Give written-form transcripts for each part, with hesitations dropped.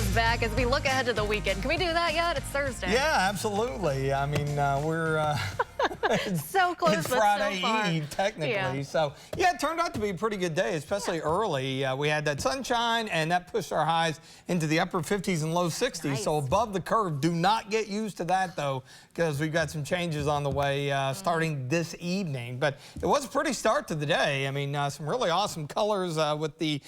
is back as we look ahead to the weekend. Can we do that yet? It's Thursday. Yeah, absolutely. I mean, we're so close, it's but Friday so far. Eve, technically. Yeah. So, yeah, it turned out to be a pretty good day, especially early. We had that sunshine, and that pushed our highs into the upper 50s and low 60s. Nice. So above the curve. Do not get used to that, though, because we've got some changes on the way starting this evening. But it was a pretty start to the day. I mean, some really awesome colors with the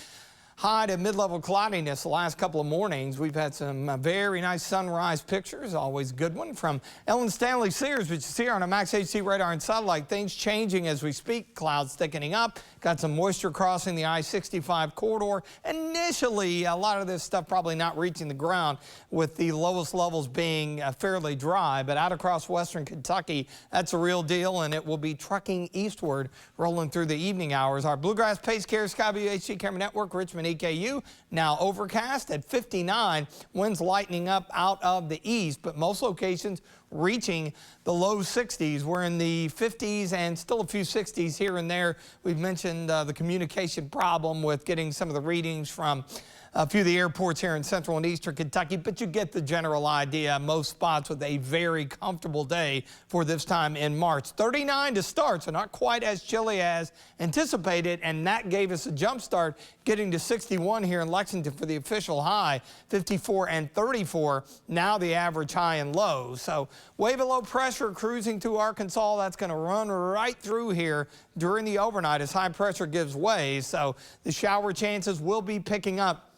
high to mid-level cloudiness the last couple of mornings. We've had some very nice sunrise pictures, always a good one, from Ellen Stanley Sears, which you see on a Max HD radar and satellite. Things changing as we speak, clouds thickening up, got some moisture crossing the I-65 corridor. Initially, a lot of this stuff probably not reaching the ground, with the lowest levels being fairly dry, but out across western Kentucky, that's a real deal, and it will be trucking eastward, rolling through the evening hours. Our Bluegrass Pace Care Skyview HD Camera Network, Richmond EKU, now overcast at 59. Winds lightening up out of the east, but most locations reaching the low 60s. We're in the 50s and still a few 60s here and there. We've mentioned the communication problem with getting some of the readings from a few of the airports here in central and eastern Kentucky, but you get the general idea. Most spots with a very comfortable day for this time in March. 39 to start, so not quite as chilly as anticipated, and that gave us a jump start, getting to 61 here in Lexington for the official high, 54 and 34, now the average high and low. So wave of low pressure cruising through Arkansas. That's going to run right through here during the overnight as high pressure gives way. So the shower chances will be picking up.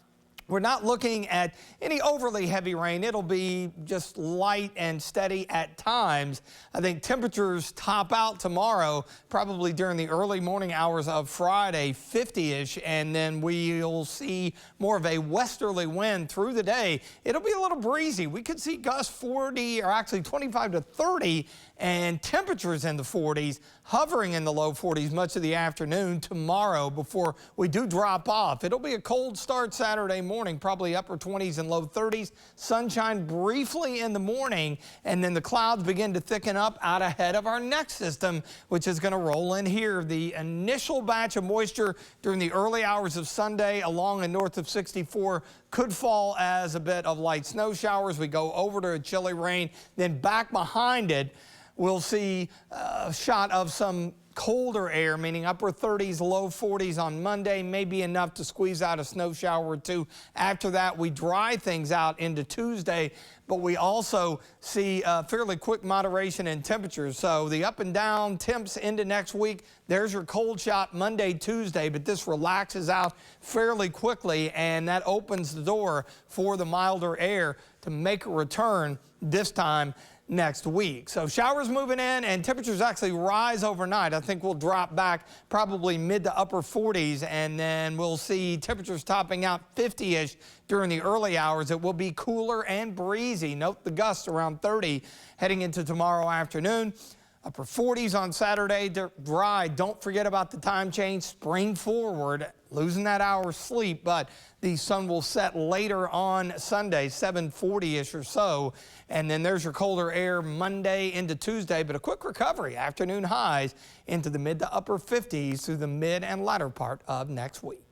We're not looking at any overly heavy rain. It'll be just light and steady at times. I think temperatures top out tomorrow, probably during the early morning hours of Friday, 50-ish, and then we'll see more of a westerly wind through the day. It'll be a little breezy. We could see gusts 40, or actually 25 to 30, and temperatures in the 40s, hovering in the low 40s much of the afternoon tomorrow before we do drop off. It'll be a cold start Saturday morning, probably upper 20s and low 30s. Sunshine briefly in the morning, and then the clouds begin to thicken up out ahead of our next system, which is going to roll in here. The initial batch of moisture during the early hours of Sunday along and north of 64 could fall as a bit of light snow showers. We go over to a chilly rain, then back behind it, we'll see a shot of some colder air, meaning upper 30s, low 40s on Monday, maybe enough to squeeze out a snow shower or two. After that, we dry things out into Tuesday, but we also see a fairly quick moderation in temperatures. So the up and down temps into next week, there's your cold shot Monday, Tuesday, but this relaxes out fairly quickly, and that opens the door for the milder air to make a return this time next week. So showers moving in, and temperatures actually rise overnight. I think we'll drop back probably mid to upper 40s, and then we'll see temperatures topping out 50-ish during the early hours. It will be cooler and breezy. Note the gusts around 30 heading into tomorrow afternoon. Upper 40s on Saturday, dry. Don't forget about the time change. Spring forward, losing that hour's sleep, but the sun will set later on Sunday, 7:40-ish or so. And then there's your colder air Monday into Tuesday, but a quick recovery. Afternoon highs into the mid to upper 50s through the mid and latter part of next week.